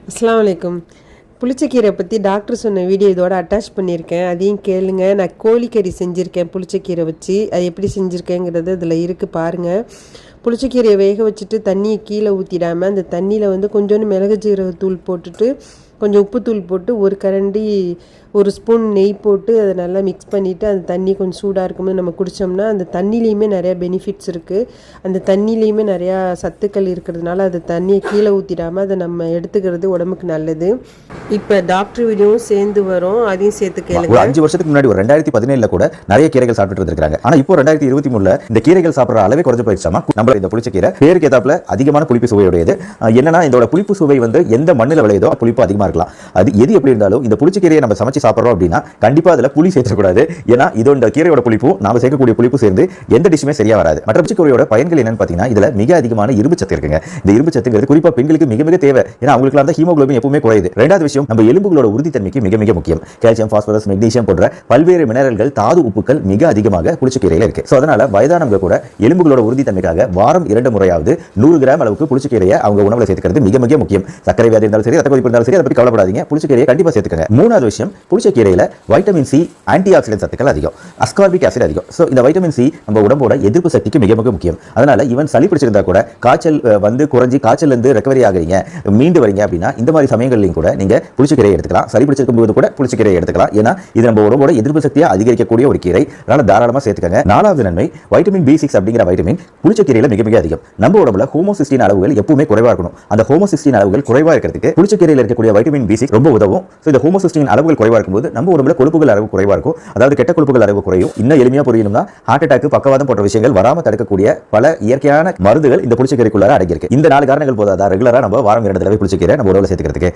அஸ்ஸலாமு அலைக்கும். புளிச்சக்கீரை பற்றி டாக்டர் சொன்ன வீடியோ இதோட அட்டாச் பண்ணியிருக்கேன், அதையும் கேளுங்க. நான் கோழிக்கறி செஞ்சுருக்கேன் புளிச்சக்கீரை வச்சு. அது எப்படி செஞ்சுருக்கேங்கிறது அதில் இருக்குது பாருங்கள். புளிச்சக்கீரையை வேக வச்சுட்டு தண்ணியை கீழே ஊற்றிடாமல் அந்த தண்ணியில் கொஞ்சோண்டு மிளகு ஜீரகத்தூள் போட்டுட்டு கொஞ்சம் உப்புத்தூள் போட்டு ஒரு ஸ்பூன் நெய் போட்டு அதை நல்லா மிக்ஸ் பண்ணிவிட்டு அந்த தண்ணி கொஞ்சம் சூடாக இருக்கும்போது நம்ம குடித்தோம்னா அந்த தண்ணிலையுமே நிறையா பெனிஃபிட்ஸ் இருக்குது. அந்த தண்ணிலையுமே நிறையா சத்துக்கள் இருக்கிறதுனால அந்த தண்ணியை கீழே ஊற்றிடாமல் அதை நம்ம எடுத்துக்கிறது உடம்புக்கு நல்லது. இப்போ டாக்டர் வீடியோவும் சேர்ந்து வரும், அதையும் சேர்த்து கேளுங்க. 5 வருஷத்துக்கு முன்னாடி 2017 கூட நிறைய கீரைகள் சாப்பிட்டு இருக்காங்க. ஆனால் இப்போ 2023 இந்த கீரைகள் சாப்பிட்ற அளவே குறைஞ்சு போயிடுச்சாமா. நம்ம இந்த புளிச்சக்கீரை பேருக்கு ஏத்தாப்புல அதிகமான புளிப்பு சுவையுடையது. என்னன்னா இதோட புளிப்பு சுவை எந்த மண்ணில் விளையுதோ புளிப்பு அதிகமாக இருக்கலாம். அது எது எப்படி இருந்தாலும் இந்த புளிச்சக்கீரையை நம்ம சமைச்சு சாப்பிட்றோம் அப்படின்னா கண்டிப்பா அதுல புளி சேர்க்கக்கூடாது. ஏன்னா இந்த கீரையோட புளிப்பும் நாம சேர்க்கக்கூடிய புளிப்பு சேர்ந்து எந்த டிஷ்ஷுமே சரியா வராது. மற்ற புளிச்சக்கீரையோட பயன்கள் என்னன்னு பாத்தீங்கன்னா இதுல மிக அதிகமான இரும்பு சத்து இருக்குங்க. இந்த இரும்பு சத்துங்கிறது குறிப்பா பெண்களுக்கு மிக மிக தேவை. ஏன்னா அவங்களுக்கு அந்த ஹீமோகுளோபின் எப்பவுமே குறையுது. ரெண்டாவது விஷயம், நம்ம எலும்புகளோட உறுதித்தன்மைக்கு மிக மிக முக்கியம். கால்சியம், பாஸ்பரஸ், மெக்னீசியம் போன்ற பல்வேறு மினரல்கள், தாது உப்புக்கள் மிக அதிகமாக புளிச்சக்கீரையில இருக்கு. சோ அதனால வயதானவங்க கூட எலும்புகளோட உறுதித்தன்மைக்காக வாரம் 2 முறையாவது 100 கிராம் அளவுக்கு புளிச்சக்கீரையை அவங்க உணவுல சேர்த்துக்கிறது மிக மிக முக்கியம். சர்க்கரை வியாதி இருந்தாலும் சரி, ரத்த கொதிப்பு இருந்தாலும் சரி, அதை பத்தி கவலைப்படாதீங்க, புளிச்சக்கீரையை கண்டிப்பா சேர்த்துக்கங்க. மூணாவது விஷயம், புளிச்சக்கீரையில வைட்டமின் சி, ஆன்டி ஆக்சிடென்ட் சத்துக்கள் அதிகம், அஸ்கார்பிக் ஆசிட் அதிகம். சோ இந்த வைட்டமின் சி நம்ம உடம்போட எதிர்ப்பு சக்திக்கு மிக மிக முக்கியம். அதனால ஈவன் சளி பிடிச்சிருந்தா கூட காய்ச்சல் குறைஞ்சி காய்ச்சல் இருந்து ரெக்கவரி ஆகுறீங்க, மீண்டு வரீங்க அப்படின்னா இந்த மாதிரி சமயங்கள்லையும் கூட நீங்க புளிச்சக்கீரையை எடுத்துக்கலாம். சளி பிடிச்சிருக்கும் போது கூட புளிச்சக்கீரையை எடுத்துக்கலாம். ஏன்னா இது நம்ம உடம்போட எதிர்ப்பு சக்தியை அதிகரிக்கக்கூடிய ஒரு கீரை. அதனால தாராளமா சேர்த்துக்கங்க. நாலாவது நன்மை, வைட்டமின் B6 அப்படிங்கிற வைட்டமின் புளிச்சக்கீரையில மிக மிக அதிகம். நம்ம உடம்புல ஹோமோசிஸ்டின் அளவுகள் எப்பவுமே குறைவா இருக்கணும். அந்த ஹோமோசிஸ்டின் அளவுகள் குறைவா இருக்கிறதுக்கு புளிச்சக்கீரையில இருக்கக்கூடிய வைட்டமின் B6 ரொம்ப உதவும். இந்த ஹோமோசிஸ்டின் அளவுகள் குறைவா இருக்கும்போது நம்ம உடம்புல கொழுப்புகள் அளவு குறைவா இருக்கும். அதாவது கெட்ட கொழுப்புகள் அளவு குறையும். இன்னும் எளிமையா புரியணும்னா ஹார்ட் அட்டாக், பக்கவாதம் போன்ற விஷயங்கள் வராம தடுக்கக்கூடிய பல இயற்கையான மருந்துகள் இந்த புளிச்சக்கீரைக்குள்ளார அடங்கியிருக்கு. இந்த 4 காரணங்கள் போதாதா ரெகுலரா நம்ம வாரம் 2 தடவை புளிச்சக்கீரை நம்ம உடம்புல சேர்த்துக்கிறதுக்கு?